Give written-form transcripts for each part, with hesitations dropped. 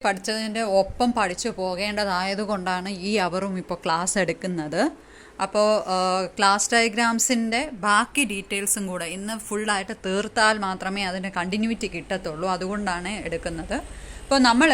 പഠിച്ചതിൻ്റെ ഒപ്പം പഠിച്ചു പോകേണ്ടതായതുകൊണ്ടാണ് ഈ അവറും ഇപ്പോൾ ക്ലാസ് എടുക്കുന്നത്. അപ്പോൾ ക്ലാസ് ഡയഗ്രാംസിൻ്റെ ബാക്കി ഡീറ്റെയിൽസും കൂടെ ഇന്ന് ഫുള്ളായിട്ട് തീർത്താൽ മാത്രമേ അതിൻ്റെ കണ്ടിന്യൂറ്റി കിട്ടത്തുള്ളൂ. അതുകൊണ്ടാണ് എടുക്കുന്നത്. ഇപ്പോൾ നമ്മൾ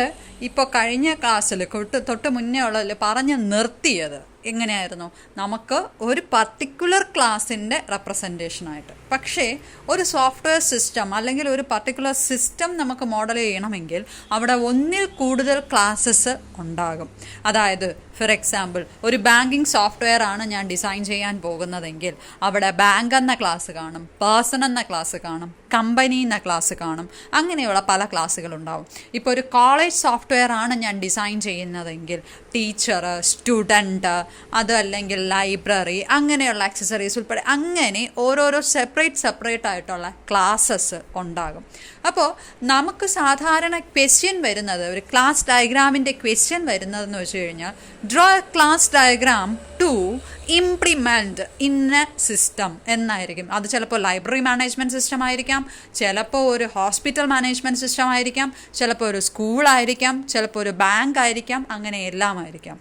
ഇപ്പോൾ കഴിഞ്ഞ ക്ലാസ്സിൽ തൊട്ട് മുന്നേ ഉള്ളതിൽ പറഞ്ഞ് നിർത്തിയത് എങ്ങനെയായിരുന്നു? നമുക്ക് ഒരു പർട്ടിക്കുലർ ക്ലാസ്സിൻ്റെ റെപ്രസെൻറ്റേഷനായിട്ട്. പക്ഷേ ഒരു സോഫ്റ്റ്വെയർ സിസ്റ്റം അല്ലെങ്കിൽ ഒരു പർട്ടിക്കുലർ സിസ്റ്റം നമുക്ക് മോഡൽ ചെയ്യണമെങ്കിൽ അവിടെ ഒന്നിൽ കൂടുതൽ ക്ലാസ്സസ് ഉണ്ടാകും. അതായത് ഫോർ എക്സാമ്പിൾ ഒരു ബാങ്കിങ് സോഫ്റ്റ്വെയർ ആണ് ഞാൻ ഡിസൈൻ ചെയ്യാൻ പോകുന്നതെങ്കിൽ അവിടെ ബാങ്ക് എന്ന ക്ലാസ് കാണും, പേഴ്സൺ എന്ന ക്ലാസ് കാണും, കമ്പനി എന്ന ക്ലാസ് കാണും. അങ്ങനെയുള്ള പല ക്ലാസ്സുകളുണ്ടാവും. ഇപ്പോൾ ഒരു കോളേജ് സോഫ്റ്റ്വെയർ ആണ് ഞാൻ ഡിസൈൻ ചെയ്യുന്നതെങ്കിൽ ടീച്ചർ, സ്റ്റുഡൻറ്റ്, അതല്ലെങ്കിൽ ലൈബ്രറി, അങ്ങനെയുള്ള ആക്സസറീസ് ഉൾപ്പെടെ അങ്ങനെ ഓരോരോ സെപ്പറേറ്റ് ആയിട്ടുള്ള ക്ലാസ്സസ് ഉണ്ടാകും. അപ്പോൾ നമുക്ക് സാധാരണ ക്വസ്റ്റ്യൻ വരുന്നത്, ഒരു ക്ലാസ് ഡയഗ്രാമിൻ്റെ ക്വസ്റ്റ്യൻ വരുന്നതെന്ന് വെച്ച് കഴിഞ്ഞാൽ draw a class diagram to implement in a system എന്നായിരിക്കും. അത് ചിലപ്പോൾ ലൈബ്രറി മാനേജ്മെൻറ്റ് സിസ്റ്റം ആയിരിക്കാം, ചിലപ്പോൾ ഒരു ഹോസ്പിറ്റൽ മാനേജ്മെൻറ്റ് സിസ്റ്റം ആയിരിക്കാം, ചിലപ്പോൾ ഒരു സ്കൂളായിരിക്കാം, ചിലപ്പോൾ ഒരു ബാങ്ക് ആയിരിക്കാം, അങ്ങനെ എല്ലാം ആയിരിക്കാം.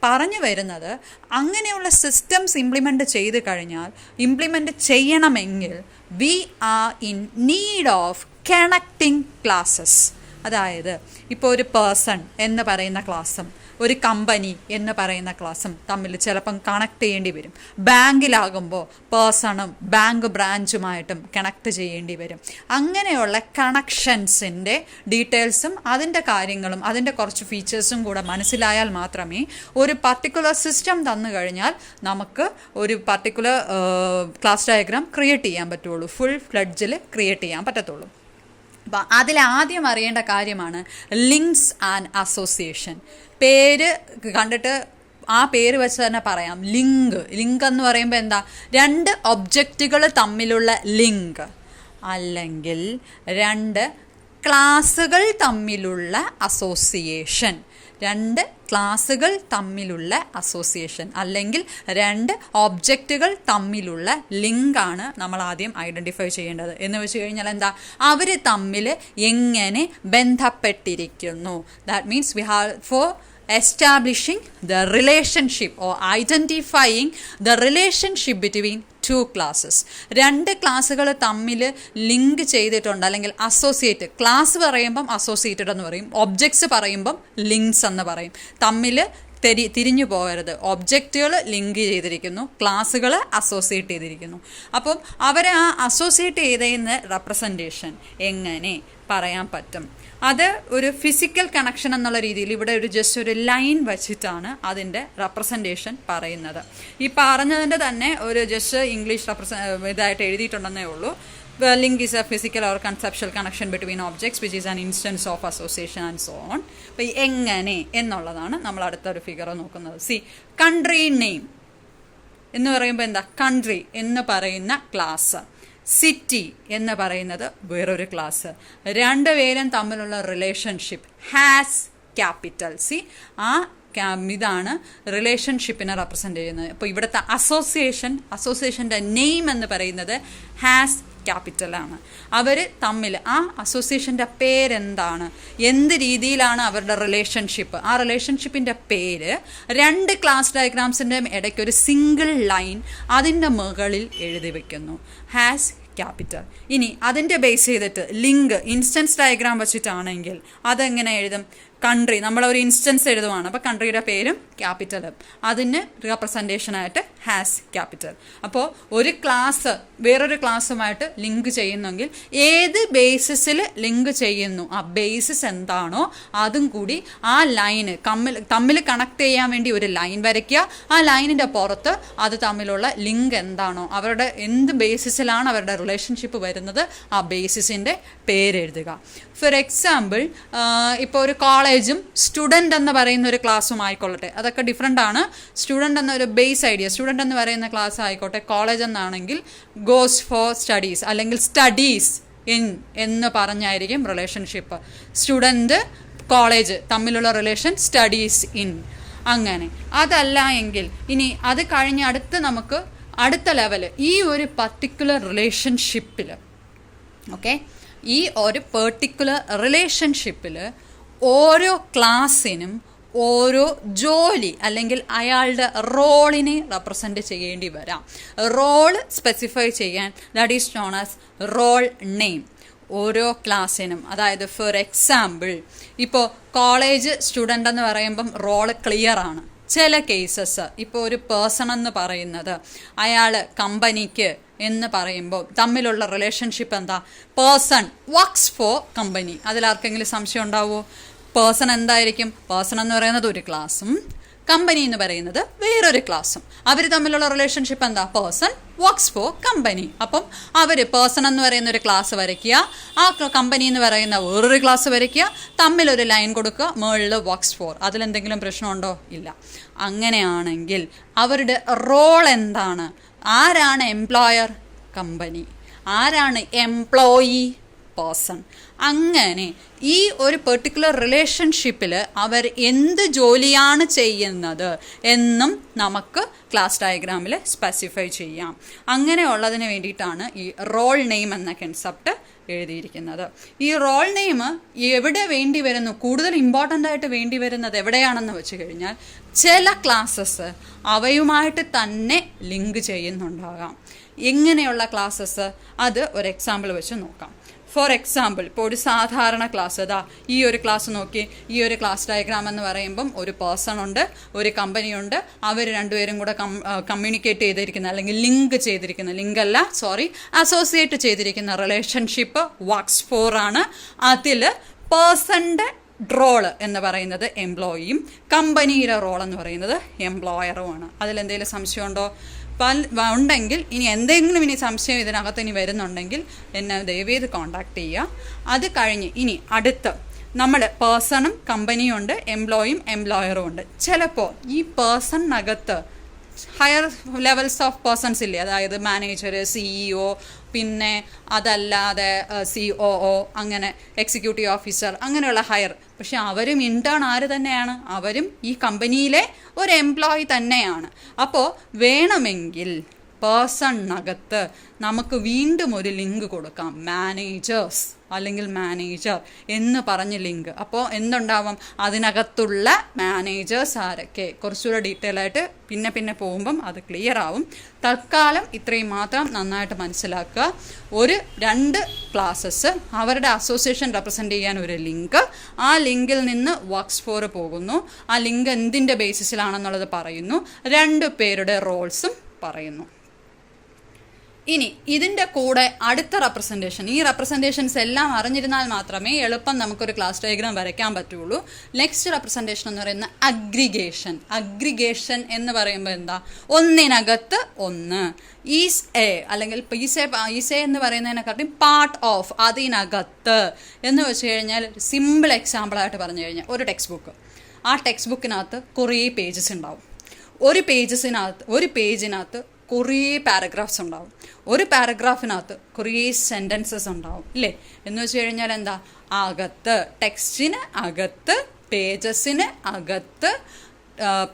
പറഞ്ഞു വരുന്നത്, അങ്ങനെയുള്ള സിസ്റ്റംസ് ഇംപ്ലിമെൻറ്റ് ചെയ്ത് കഴിഞ്ഞാൽ ഇംപ്ലിമെൻറ്റ് ചെയ്യണമെങ്കിൽ we are in need of connecting classes. അതായത് ഇപ്പോൾ ഒരു പേഴ്സൺ എന്ന് പറയുന്ന ക്ലാസ്സും ഒരു കമ്പനി എന്ന് പറയുന്ന ക്ലാസ്സും തമ്മിൽ ചിലപ്പം കണക്ട് ചെയ്യേണ്ടി വരും. ബാങ്കിലാകുമ്പോൾ പേഴ്സണും ബാങ്ക് ബ്രാഞ്ചുമായിട്ടും കണക്ട് ചെയ്യേണ്ടി വരും. അങ്ങനെയുള്ള കണക്ഷൻസിൻ്റെ ഡീറ്റെയിൽസും അതിൻ്റെ കാര്യങ്ങളും അതിൻ്റെ കുറച്ച് ഫീച്ചേഴ്സും കൂടെ മനസ്സിലായാൽ മാത്രമേ ഒരു പർട്ടിക്കുലർ സിസ്റ്റം തന്നു കഴിഞ്ഞാൽ നമുക്ക് ഒരു പർട്ടിക്കുലർ ക്ലാസ് ഡയഗ്രാം ക്രിയേറ്റ് ചെയ്യാൻ പറ്റുള്ളൂ, ഫുൾ ഫ്ലെഡ്ജിൽ ക്രിയേറ്റ് ചെയ്യാൻ പറ്റത്തുള്ളൂ. അപ്പം അതിലാദ്യം അറിയേണ്ട കാര്യമാണ് ലിങ്ക്സ് ആൻഡ് അസോസിയേഷൻ. പേര് കണ്ടിട്ട് ആ പേര് വെച്ച് തന്നെ പറയാം. ലിങ്ക് എന്ന് പറയുമ്പോൾ എന്താ? രണ്ട് ഒബ്ജക്റ്റുകൾ തമ്മിലുള്ള ലിങ്ക്, അല്ലെങ്കിൽ രണ്ട് ക്ലാസ്സുകൾ തമ്മിലുള്ള അസോസിയേഷൻ. രണ്ട് ക്ലാസ്സുകൾ തമ്മിലുള്ള അസോസിയേഷൻ അല്ലെങ്കിൽ രണ്ട് ഒബ്ജക്റ്റുകൾ തമ്മിലുള്ള ലിങ്കാണ് നമ്മൾ ആദ്യം ഐഡൻറ്റിഫൈ ചെയ്യേണ്ടത്. എന്ന് വെച്ച് കഴിഞ്ഞാൽ എന്താ? അവർ തമ്മിൽ എങ്ങനെ ബന്ധപ്പെട്ടിരിക്കുന്നു. That means we have for establishing the relationship or identifying the relationship between two classes. രണ്ട് ക്ലാസ്സുകൾ തമ്മിൽ ലിങ്ക് ചെയ്തിട്ടുണ്ട് അല്ലെങ്കിൽ അസോസിയേറ്റ്. ക്ലാസ് പറയുമ്പം അസോസിയേറ്റഡ് എന്ന് പറയും, ഒബ്ജക്ട്സ് പറയുമ്പം ലിങ്ക്സ് എന്ന് പറയും. തമ്മിൽ തിരിഞ്ഞു പോകരുത്. ഒബ്ജക്റ്റുകൾ ലിങ്ക് ചെയ്തിരിക്കുന്നു, ക്ലാസ്സുകൾ അസോസിയേറ്റ് ചെയ്തിരിക്കുന്നു. അപ്പം അവരെ ആ അസോസിയേറ്റ് ചെയ്തതിന് റെപ്രസെൻറ്റേഷൻ എങ്ങനെ പറയാൻ പറ്റും? അത് ഒരു ഫിസിക്കൽ കണക്ഷൻ എന്നുള്ള രീതിയിൽ ഇവിടെ ജസ്റ്റ് ഒരു ലൈൻ വച്ചിട്ടാണ് അതിൻ്റെ റെപ്രസെൻറ്റേഷൻ പറയുന്നത്. ഈ പറഞ്ഞതിൻ്റെ തന്നെ ഒരു ജസ്റ്റ് ഇംഗ്ലീഷ് ഇതായിട്ട് എഴുതിയിട്ടുണ്ടെന്നേ ഉള്ളൂ. Link is a physical or conceptual connection between objects which is an instance of association and so on. അപ്പോൾ എങ്ങനെ എന്നുള്ളതാണ് നമ്മൾ അടുത്തൊരു ഫിഗർ നോക്കുന്നത്. സി, കൺട്രി നെയിം എന്ന് പറയുമ്പോൾ എന്താ? കൺട്രി എന്ന് പറയുന്ന ക്ലാസ്, സിറ്റി എന്ന് പറയുന്നത് വേറൊരു ക്ലാസ്. രണ്ടുപേരും തമ്മിലുള്ള റിലേഷൻഷിപ്പ് ഹാസ് ക്യാപിറ്റൽ. സി, ആ ഇതാണ് റിലേഷൻഷിപ്പിനെ റെപ്രസെൻ്റ് ചെയ്യുന്നത്. അപ്പോൾ ഇവിടുത്തെ അസോസിയേഷൻ്റെ നെയിം എന്ന് പറയുന്നത് ഹാസ് ക്യാപിറ്റലാണ്. അവർ തമ്മിൽ ആ അസോസിയേഷൻ്റെ പേരെന്താണ്, എന്ത് രീതിയിലാണ് അവരുടെ റിലേഷൻഷിപ്പ്, ആ റിലേഷൻഷിപ്പിൻ്റെ പേര് രണ്ട് ക്ലാസ് ഡയഗ്രാംസിൻ്റെ ഇടയ്ക്ക് ഒരു സിംഗിൾ ലൈൻ അതിൻ്റെ മുകളിൽ എഴുതി വയ്ക്കുന്നു. Has capital. ഇനി അതിൻ്റെ ബേസ് ചെയ്തിട്ട് ലിങ്ക് ഇൻസ്റ്റൻസ് ഡയഗ്രാം വെച്ചിട്ടാണെങ്കിൽ അതെങ്ങനെ എഴുതും? കൺട്രി, നമ്മളൊരു ഇൻസ്റ്റൻസ് എഴുതുവാണ്, അപ്പോൾ കൺട്രിയുടെ പേരും ക്യാപിറ്റലും അതിന് റെപ്രസെൻറ്റേഷനായിട്ട് ഹാസ് ക്യാപിറ്റൽ. അപ്പോൾ ഒരു ക്ലാസ് വേറൊരു ക്ലാസ്സുമായിട്ട് ലിങ്ക് ചെയ്യുന്നെങ്കിൽ ഏത് ബേസിസിൽ ലിങ്ക് ചെയ്യുന്നു, ആ ബേസിസ് എന്താണോ അതും കൂടി ആ ലൈന് തമ്മിൽ കണക്ട് ചെയ്യാൻ വേണ്ടി ഒരു ലൈൻ വരയ്ക്കുക. ആ ലൈനിൻ്റെ പുറത്ത് അത് തമ്മിലുള്ള ലിങ്ക് എന്താണോ, അവരുടെ എന്ത് ബേസിസിലാണ് അവരുടെ റിലേഷൻഷിപ്പ് വരുന്നത്, ആ ബേസിസിൻ്റെ പേരെഴുതുക. ഫോർ എക്സാമ്പിൾ, ഇപ്പോൾ ഒരു കോളേജും സ്റ്റുഡൻ്റ് എന്ന് പറയുന്ന ഒരു ക്ലാസ്സും ആയിക്കൊള്ളട്ടെ, അതൊക്കെ ഡിഫറെൻ്റ് ആണ്. സ്റ്റുഡൻ്റ് എന്നൊരു ബേസ് ഐഡിയ, സ്റ്റുഡൻ്റ് എന്ന് പറയുന്ന ക്ലാസ് ആയിക്കോട്ടെ. കോളേജ് എന്നാണെങ്കിൽ ഗോസ് ഫോർ സ്റ്റഡീസ് അല്ലെങ്കിൽ സ്റ്റഡീസ് ഇൻ എന്ന് പറഞ്ഞായിരിക്കും റിലേഷൻഷിപ്പ്. സ്റ്റുഡൻറ്റ് കോളേജ് തമ്മിലുള്ള റിലേഷൻ സ്റ്റഡീസ് ഇൻ. അങ്ങനെ അതല്ല എങ്കിൽ ഇനി അത് കഴിഞ്ഞ് നമുക്ക് അടുത്ത ലെവൽ ഈ ഒരു പർട്ടിക്കുലർ റിലേഷൻഷിപ്പിൽ, ഓക്കെ, ഈ ഒരു പെർട്ടിക്കുലർ റിലേഷൻഷിപ്പിൽ ഓരോ ക്ലാസ്സിനും ഓരോ ജോലി അല്ലെങ്കിൽ അയാളുടെ റോളിനെ റെപ്രസെൻ്റ് ചെയ്യേണ്ടി വരാം. റോൾ സ്പെസിഫൈ ചെയ്യാൻ that is known as role name. ഓരോ ക്ലാസ്സിനും, അതായത് ഫോർ എക്സാമ്പിൾ ഇപ്പോൾ കോളേജ് സ്റ്റുഡൻ്റ് എന്ന് പറയുമ്പം റോള് ക്ലിയർ ആണ്. ചില കേസസ് ഇപ്പോൾ ഒരു പേഴ്സൺ എന്ന് പറയുന്നത് അയാൾ കമ്പനിക്ക് എന്ന് പറയുമ്പോൾ തമ്മിലുള്ള റിലേഷൻഷിപ്പ് എന്താ? Person works for company. അതിലാർക്കെങ്കിലും സംശയം ഉണ്ടാവുമോ? പേഴ്സൺ എന്തായിരിക്കും? പേഴ്സൺ എന്ന് പറയുന്നത് ഒരു ക്ലാസ്സും കമ്പനി എന്ന് പറയുന്നത് വേറൊരു ക്ലാസ്സും. അവർ തമ്മിലുള്ള റിലേഷൻഷിപ്പ് എന്താ? Person works for company. അപ്പം അവർ പേഴ്സൺ എന്ന് പറയുന്ന ഒരു ക്ലാസ് വരയ്ക്കുക, ആ കമ്പനി എന്ന് പറയുന്ന വേറൊരു ക്ലാസ് വരയ്ക്കുക, തമ്മിലൊരു ലൈൻ കൊടുക്കുക, മുകളിൽ വർക്ക്സ് ഫോർ. അതിലെന്തെങ്കിലും പ്രശ്നമുണ്ടോ? ഇല്ല. അങ്ങനെയാണെങ്കിൽ അവരുടെ റോൾ എന്താണ്? ആരാണ് എംപ്ലോയർ? കമ്പനി. ആരാണ് എംപ്ലോയി? പേഴ്സൺ. അങ്ങനെ ഈ ഒരു പെർട്ടിക്കുലർ റിലേഷൻഷിപ്പിൽ അവർ എന്ത് ജോലിയാണ് ചെയ്യുന്നത് എന്നും നമുക്ക് ക്ലാസ് ഡയഗ്രാമിൽ സ്പെസിഫൈ ചെയ്യാം. അങ്ങനെയുള്ളതിന് വേണ്ടിയിട്ടാണ് ഈ റോൾ നെയിം എന്ന കൺസെപ്റ്റ് എഴുതിയിരിക്കുന്നത്. ഈ റോൾ നെയിം എവിടെ വേണ്ടി വരുന്നു? കൂടുതൽ ഇമ്പോർട്ടൻ്റ് ആയിട്ട് വേണ്ടി വരുന്നത് എവിടെയാണെന്ന് വെച്ച് കഴിഞ്ഞാൽ ചില ക്ലാസ്സസ് അവയുമായിട്ട് തന്നെ ലിങ്ക് ചെയ്യുന്നുണ്ടാകാം. എങ്ങനെയുള്ള ക്ലാസ്സസ്? അത് ഒരു എക്സാമ്പിൾ വെച്ച് നോക്കാം. ഫോർ എക്സാമ്പിൾ, ഇപ്പോൾ ഒരു സാധാരണ ക്ലാസ്, അതാ ഈ ഒരു ക്ലാസ് നോക്കി. ഈ ഒരു ക്ലാസ് ഡയഗ്രാം എന്ന് പറയുമ്പം ഒരു പേഴ്സൺ ഉണ്ട്, ഒരു കമ്പനിയുണ്ട്. അവർ രണ്ടുപേരും കൂടെ കമ്മ്യൂണിക്കേറ്റ് ചെയ്തിരിക്കുന്ന അല്ലെങ്കിൽ ലിങ്ക് ചെയ്തിരിക്കുന്ന, അസോസിയേറ്റ് ചെയ്തിരിക്കുന്ന റിലേഷൻഷിപ്പ് വർക്ക്സ് ഫോർ ആണ്. അതിൽ പേഴ്സണിൻ്റെ റോള് എന്ന് പറയുന്നത് എംപ്ലോയിയും കമ്പനിയുടെ റോൾ എന്ന് പറയുന്നത് എംപ്ലോയറുമാണ്. അതിലെന്തെങ്കിലും സംശയമുണ്ടോ? ഉണ്ടെങ്കിൽ ഇനി എന്തെങ്കിലും സംശയം ഇതിനകത്ത് ഇനി വരുന്നുണ്ടെങ്കിൽ എന്നെ ദയവേത് കോണ്ടാക്ട് ചെയ്യുക. അത് കഴിഞ്ഞ് ഇനി അടുത്ത് നമ്മൾ പേഴ്സണും കമ്പനിയും ഉണ്ട്, എംപ്ലോയിയും എംപ്ലോയറും ഉണ്ട്. ചിലപ്പോൾ ഈ പേഴ്സണിനകത്ത് ഹയർ ലെവൽസ് ഓഫ് പേഴ്സൺസ് ഇല്ലേ, അതായത് മാനേജർ, CEO, പിന്നെ അതല്ലാതെ COO, അങ്ങനെ എക്സിക്യൂട്ടീവ് ഓഫീസർ, അങ്ങനെയുള്ള ഹയർ. പക്ഷെ അവരും ഇൻറ്റേൺ ആര് തന്നെയാണ്? അവരും ഈ കമ്പനിയിലെ ഒരു എംപ്ലോയി തന്നെയാണ്. അപ്പോൾ വേണമെങ്കിൽ പേഴ്സണിനകത്ത് നമുക്ക് വീണ്ടും ഒരു ലിങ്ക് കൊടുക്കാം, മാനേജേഴ്സ് അല്ലെങ്കിൽ മാനേജർ എന്ന് പറഞ്ഞ് ലിങ്ക്. അപ്പോൾ എന്തുണ്ടാവും? അതിനകത്തുള്ള മാനേജേഴ്സ് ആരൊക്കെ കുറച്ചുകൂടെ ഡീറ്റെയിൽ ആയിട്ട് പിന്നെ പോകുമ്പം അത് ക്ലിയർ ആവും. തൽക്കാലം ഇത്രയും മാത്രം നന്നായിട്ട് മനസ്സിലാക്കുക. 2 ക്ലാസ്സസ്, അവരുടെ അസോസിയേഷൻ റെപ്രസെൻ്റ് ചെയ്യാൻ ഒരു ലിങ്ക്, ആ ലിങ്കിൽ നിന്ന് വർക്ക്സ് ഫോർ പോകുന്നു. ആ ലിങ്ക് എന്തിൻ്റെ ബേസിസിലാണെന്നുള്ളത് പറയുന്നു. 2 പേരുടെ റോൾസും പറയുന്നു. ഇനി ഇതിൻ്റെ കൂടെ അടുത്ത റെപ്രസെൻറ്റേഷൻ, ഈ റെപ്രസെൻറ്റേഷൻസ് എല്ലാം അറിഞ്ഞിരുന്നാൽ മാത്രമേ എളുപ്പം നമുക്കൊരു ക്ലാസ് ഡയഗ്രാം വരയ്ക്കാൻ പറ്റുള്ളൂ. നെക്സ്റ്റ് റെപ്രസെൻറ്റേഷൻ എന്ന് പറയുന്ന അഗ്രിഗേഷൻ. അഗ്രിഗേഷൻ എന്ന് പറയുമ്പോൾ എന്താ? ഒന്നിനകത്ത് ഒന്ന്. ഈസ് എ അല്ലെങ്കിൽ ഈസ് എ എന്ന് പറയുന്നതിനെക്കാട്ടും പാർട്ട് ഓഫ്, അതിനകത്ത് എന്ന് വെച്ച് കഴിഞ്ഞാൽ സിമ്പിൾ എക്സാമ്പിളായിട്ട് പറഞ്ഞു കഴിഞ്ഞാൽ ഒരു ടെക്സ്റ്റ് ബുക്ക്. ആ ടെക്സ്റ്റ് ബുക്കിനകത്ത് കുറേ പേജസ് ഉണ്ടാവും. ഒരു പേജിനകത്ത് കുറേ പാരഗ്രാഫ്സ് ഉണ്ടാവും. ഒരു പാരഗ്രാഫിനകത്ത് കുറേ സെൻറ്റൻസസ് ഉണ്ടാവും ഇല്ലേ? എന്ന് വെച്ച് കഴിഞ്ഞാൽ എന്താ? അകത്ത്, ടെക്സ്റ്റിന് അകത്ത്, പേജസിന് അകത്ത്,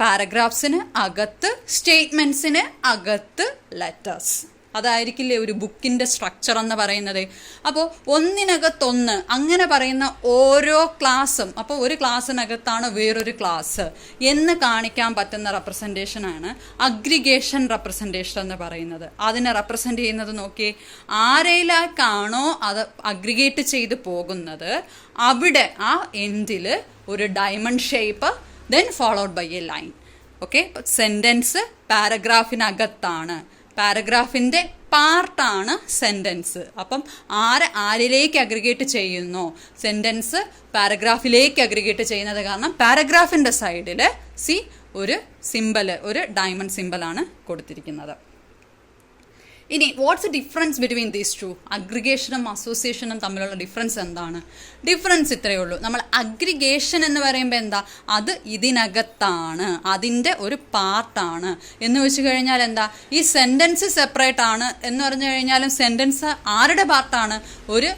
പാരഗ്രാഫ്സിന് അകത്ത്, സ്റ്റേറ്റ്മെൻറ്റ്സിന് അകത്ത് ലെറ്റേഴ്സ്. അതായിരിക്കില്ലേ ഒരു ബുക്കിൻ്റെ സ്ട്രക്ചർ എന്ന് പറയുന്നത്. അപ്പോൾ ഒന്നിനകത്തൊന്ന് അങ്ങനെ പറയുന്ന ഓരോ ക്ലാസ്സും, അപ്പോൾ ഒരു ക്ലാസ്സിനകത്താണ് വേറൊരു ക്ലാസ് എന്ന് കാണിക്കാൻ പറ്റുന്ന റെപ്രസെൻറ്റേഷനാണ് അഗ്രിഗേഷൻ റെപ്രസെൻറ്റേഷൻ എന്ന് പറയുന്നത്. അതിനെ റെപ്രസെൻ്റ് ചെയ്യുന്നത് നോക്കിയേ, ആരയിലേക്കാണോ അത് അഗ്രിഗേറ്റ് ചെയ്ത് പോകുന്നത് അവിടെ ആ എൻഡിൽ ഒരു diamond shape, then followed by a line. Okay, sentence പാരഗ്രാഫിനകത്താണ്, പാരഗ്രാഫിൻ്റെ പാർട്ടാണ് സെൻറ്റൻസ്. അപ്പം ആരിലേക്ക് അഗ്രിഗേറ്റ് ചെയ്യുന്നോ സെൻറ്റൻസ് പാരഗ്രാഫിലേക്ക് അഗ്രിഗേറ്റ് ചെയ്യുന്നത് കാരണം പാരഗ്രാഫിൻ്റെ സൈഡിൽ ഒരു സിമ്പൽ, ഒരു ഡയമണ്ട് സിമ്പലാണ് കൊടുത്തിരിക്കുന്നത്. ഇനി what's the difference between these two? അഗ്രിഗേഷനും അസോസിയേഷനും തമ്മിലുള്ള ഡിഫറൻസ് എന്താണ്? ഡിഫറൻസ് ഇത്രയേ ഉള്ളൂ. നമ്മൾ അഗ്രിഗേഷൻ എന്ന് പറയുമ്പോൾ എന്താ? അത് ഇതിനകത്താണ്, അതിൻ്റെ ഒരു പാർട്ടാണ് എന്ന് വെച്ച് കഴിഞ്ഞാൽ എന്താ? ഈ സെൻറ്റൻസ് സെപ്പറേറ്റ് ആണ് എന്ന് പറഞ്ഞു കഴിഞ്ഞാലും സെൻറ്റൻസ് ആരുടെ പാർട്ടാണ്? ഒരു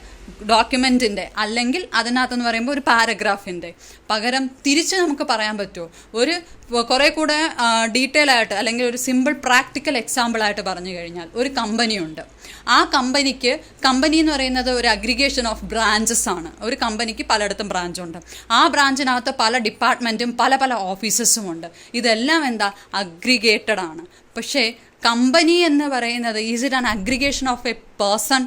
ഡോക്യുമെൻറ്റിൻ്റെ അല്ലെങ്കിൽ അതിനകത്തെന്ന് പറയുമ്പോൾ ഒരു പാരഗ്രാഫിൻ്റെ പകരം തിരിച്ച് നമുക്ക് പറയാൻ പറ്റുമോ? ഒരു കുറേ കൂടെ ഡീറ്റെയിൽ ആയിട്ട് അല്ലെങ്കിൽ ഒരു സിമ്പിൾ പ്രാക്ടിക്കൽ എക്സാമ്പിളായിട്ട് പറഞ്ഞു കഴിഞ്ഞാൽ ഒരു കമ്പനിയുണ്ട്. ആ കമ്പനി എന്ന് പറയുന്നത് ഒരു അഗ്രിഗേഷൻ ഓഫ് ബ്രാഞ്ചസ് ആണ്. ഒരു കമ്പനിക്ക് പലയിടത്തും ബ്രാഞ്ചുണ്ട്. ആ ബ്രാഞ്ചിനകത്ത് പല ഡിപ്പാർട്ട്മെൻറ്റും പല പല ഓഫീസസും ഉണ്ട്. ഇതെല്ലാം എന്താ? അഗ്രിഗേറ്റഡ് ആണ്. പക്ഷേ കമ്പനി എന്ന് പറയുന്നത് is it an aggregation of A person?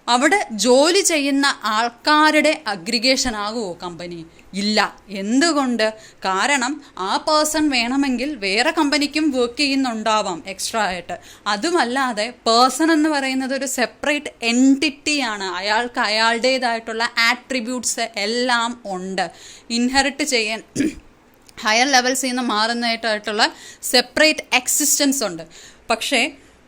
അവിടെ ജോലി ചെയ്യുന്ന ആൾക്കാരുടെ അഗ്രിഗേഷൻ ആകുമോ കമ്പനി? ഇല്ല. എന്തുകൊണ്ട്? കാരണം ആ പേഴ്സൺ വേണമെങ്കിൽ വേറെ കമ്പനിക്കും വർക്ക് ചെയ്യുന്നുണ്ടാവാം എക്സ്ട്രാ ആയിട്ട്. അതുമല്ലാതെ പേഴ്സൺ എന്ന് പറയുന്നത് ഒരു സെപ്പറേറ്റ് എൻറ്റിറ്റിയാണ്. അയാൾക്ക് അയാളുടേതായിട്ടുള്ള ആട്രിബ്യൂട്ട്സ് എല്ലാം ഉണ്ട്. ഇൻഹെറിറ്റ് ചെയ്യാൻ ഹയർ ലെവൽസിൽ നിന്ന് മാറുന്നതായിട്ടുള്ള സെപ്പറേറ്റ് എക്സിസ്റ്റൻസ് ഉണ്ട്. പക്ഷേ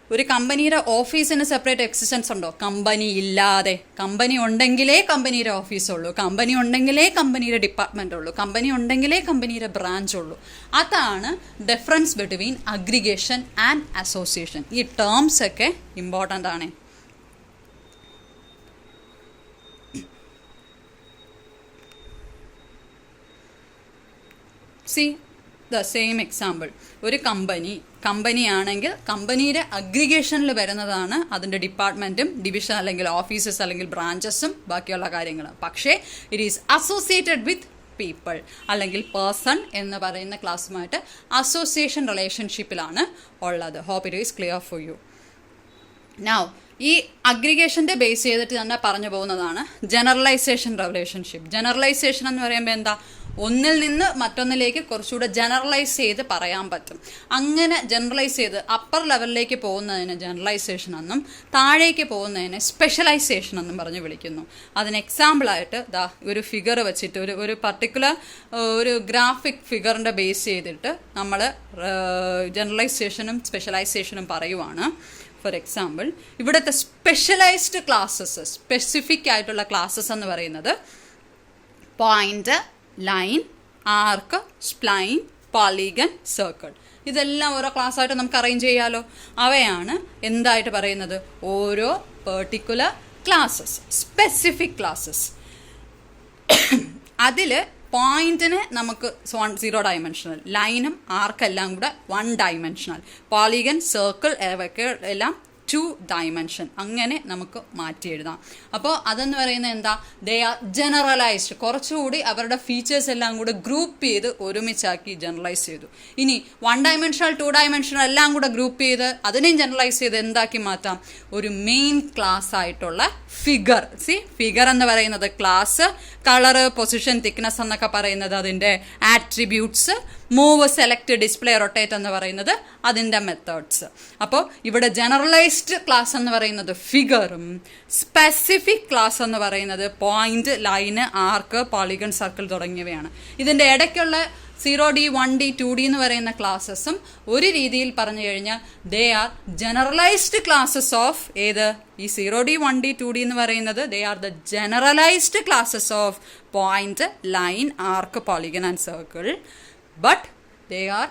ഒരു കമ്പനിയുടെ ഓഫീസിന് സെപ്പറേറ്റ് എക്സിസ്റ്റൻസ് ഉണ്ടോ? കമ്പനി ഇല്ലാതെ. കമ്പനി ഉണ്ടെങ്കിലേ കമ്പനിയുടെ ഓഫീസുള്ളൂ, കമ്പനി ഉണ്ടെങ്കിലേ കമ്പനിയുടെ ഡിപ്പാർട്ട്മെൻ്റ് ഉള്ളൂ, കമ്പനി ഉണ്ടെങ്കിലേ കമ്പനിയുടെ ബ്രാഞ്ച് ഉള്ളൂ. അതാണ് difference between aggregation and association. ഈ ടേംസ് ഒക്കെ ഇമ്പോർട്ടൻ്റ് ആണ്. C the same example. ഒരു കമ്പനിയാണെങ്കിൽ കമ്പനിയുടെ അഗ്രിഗേഷനിൽ വരുന്നതാണ് അതിൻ്റെ ഡിപ്പാർട്ട്മെൻറ്റും ഡിവിഷൻ അല്ലെങ്കിൽ ഓഫീസസ് അല്ലെങ്കിൽ ബ്രാഞ്ചസും ബാക്കിയുള്ള കാര്യങ്ങൾ. പക്ഷേ it is associated with people അല്ലെങ്കിൽ പേഴ്സൺ എന്ന് പറയുന്ന ക്ലാസ്സുമായിട്ട് അസോസിയേഷൻ റിലേഷൻഷിപ്പിലാണ് ഉള്ളത്. Hope it is clear for you. Now ഈ അഗ്രിഗേഷൻ്റെ ബേസ് ചെയ്തിട്ട് തന്നെ പറഞ്ഞു പോകുന്നതാണ് ജനറലൈസേഷൻ റിലേഷൻഷിപ്പ്. ജനറലൈസേഷൻ എന്ന് പറയുമ്പോൾ എന്താ? ഒന്നിൽ നിന്ന് മറ്റൊന്നിലേക്ക് കുറച്ചുകൂടെ ജനറലൈസ് ചെയ്ത് പറയാൻ പറ്റും. അങ്ങനെ ജനറലൈസ് ചെയ്ത് അപ്പർ ലെവലിലേക്ക് പോകുന്നതിന് ജനറലൈസേഷൻ എന്നും താഴേക്ക് പോകുന്നതിന് സ്പെഷ്യലൈസേഷൻ എന്നും പറഞ്ഞ് വിളിക്കുന്നു. അതിന് എക്സാമ്പിളായിട്ട് ഒരു ഫിഗർ വെച്ചിട്ട് ഒരു പർട്ടിക്കുലർ ഒരു ഗ്രാഫിക് ഫിഗറിൻ്റെ ബേസ് ചെയ്തിട്ട് നമ്മൾ ജനറലൈസേഷനും സ്പെഷ്യലൈസേഷനും പറയുവാണ്. ഫോർ എക്സാമ്പിൾ, ഇവിടുത്തെ സ്പെഷ്യലൈസ്ഡ് ക്ലാസ്സസ്, സ്പെസിഫിക് ആയിട്ടുള്ള ക്ലാസ്സസ് എന്ന് പറയുന്നത് പോയിന്റ്, ലൈൻ, ആർക്ക്, സ്പ്ലൈൻ, പോളിഗൺ, സർക്കിൾ. ഇതെല്ലാം ഓരോ ക്ലാസ്സായിട്ട് നമുക്ക് അറേഞ്ച് ചെയ്യാമല്ലോ. അവയാണ് എന്തായിട്ട് പറയുന്നത്? ഓരോ പെർട്ടിക്കുലർ ക്ലാസ്സസ്, സ്പെസിഫിക് ക്ലാസ്സസ്. അതിൽ പോയിന്റിന് നമുക്ക് 0 ഡയമെൻഷണൽ, ലൈനും ആർക്കെല്ലാം കൂടെ 1 ഡയമെൻഷണൽ, പോളിഗൺ, സർക്കിൾ എല്ലാം 2 ഡയമെൻഷൻ. അങ്ങനെ നമുക്ക് മാറ്റി എഴുതാം. അപ്പോൾ അതെന്ന് പറയുന്നത് എന്താ? They are generalized. കുറച്ചുകൂടി അവരുടെ ഫീച്ചേഴ്സ് എല്ലാം കൂടെ ഗ്രൂപ്പ് ചെയ്ത് ഒരുമിച്ചാക്കി ജനറലൈസ് ചെയ്തു. ഇനി 1 ഡയമെൻഷണൽ, 2 ഡയമെൻഷണൽ എല്ലാം കൂടെ ഗ്രൂപ്പ് ചെയ്ത് അതിനെയും ജനറലൈസ് ചെയ്ത് എന്താക്കി മാറ്റാം? ഒരു മെയിൻ ക്ലാസ് ആയിട്ടുള്ള ഫിഗർ. ഫിഗർ എന്ന് പറയുന്നത് ക്ലാസ്, കളറ്, പൊസിഷൻ, തിക്നെസ് എന്നൊക്കെ പറയുന്നത് അതിൻ്റെ attributes, move, select, display, rotate എന്ന് പറയുന്നത് അതിൻ്റെ മെത്തേഡ്സ്. അപ്പോൾ ഇവിടെ ജനറലൈസ്ഡ് ക്ലാസ് എന്ന് പറയുന്നത് ഫിഗറും സ്പെസിഫിക് ക്ലാസ് എന്ന് പറയുന്നത് പോയിന്റ്, ലൈന്, ആർക്ക്, പോളിഗൺ, സർക്കിൾ തുടങ്ങിയവയാണ്. ഇതിൻ്റെ ഇടയ്ക്കുള്ള 0D, 1D, 2D എന്ന് പറയുന്ന ക്ലാസ്സസും ഒരു രീതിയിൽ പറഞ്ഞു കഴിഞ്ഞാൽ they are generalized classes of ഏത്? ഈ 0D, 1D, 2D എന്ന് പറയുന്നത് they are the generalized classes of point, line, arc, polygon and circle. But they are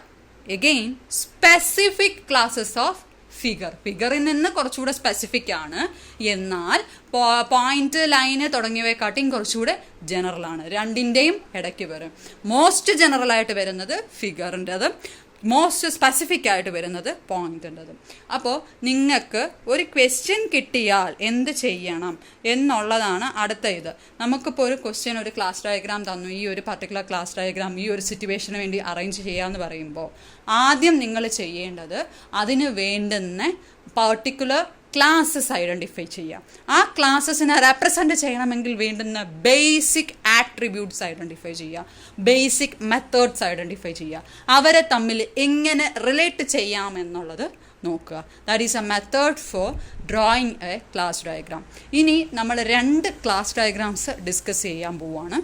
again specific classes of figure. ഫിഗറിൽ നിന്ന് കുറച്ചുകൂടെ സ്പെസിഫിക് ആണ്, എന്നാൽ പോയിന്റ്, ലൈന് തുടങ്ങിയവയെക്കാട്ടിയും കുറച്ചുകൂടെ ജനറലാണ്. രണ്ടിൻ്റെയും ഇടയ്ക്ക് വരും. മോസ്റ്റ് ജനറലായിട്ട് വരുന്നത് ഫിഗറിൻ്റെതും മോസ്റ്റ് സ്പെസിഫിക് ആയിട്ട് വരുന്നത് പോയിന്റിൻ്റെതും. അപ്പോൾ നിങ്ങൾക്ക് ഒരു ക്വസ്റ്റ്യൻ കിട്ടിയാൽ എന്ത് ചെയ്യണം എന്നുള്ളതാണ് അടുത്ത ഇത്. നമുക്കിപ്പോൾ ഒരു ക്വസ്റ്റ്യൻ, ഒരു ക്ലാസ് ഡയഗ്രാം തന്നു, ഈ ഒരു പർട്ടിക്കുലർ ക്ലാസ് ഡയഗ്രാം ഈ ഒരു സിറ്റുവേഷന് വേണ്ടി അറേഞ്ച് ചെയ്യാമെന്ന് പറയുമ്പോൾ ആദ്യം നിങ്ങൾ ചെയ്യേണ്ടത് അതിന് വേണ്ടുന്ന പർട്ടിക്കുലർ ക്ലാസ്സസ് ഐഡൻറ്റിഫൈ ചെയ്യുക. ആ ക്ലാസ്സസിനെ റെപ്രസെൻ്റ് ചെയ്യണമെങ്കിൽ വേണ്ടുന്ന ബേസിക് ആട്രിബ്യൂട്ട്സ് ഐഡൻറ്റിഫൈ ചെയ്യുക, ബേസിക് മെത്തേഡ്സ് ഐഡൻറ്റിഫൈ ചെയ്യുക, അവരെ തമ്മിൽ എങ്ങനെ റിലേറ്റ് ചെയ്യാമെന്നുള്ളത് നോക്കുക. That is A method for drawing A class diagram. ഇനി നമ്മൾ 2 ക്ലാസ് ഡയഗ്രാംസ് ഡിസ്കസ് ചെയ്യാൻ പോവുകയാണ്.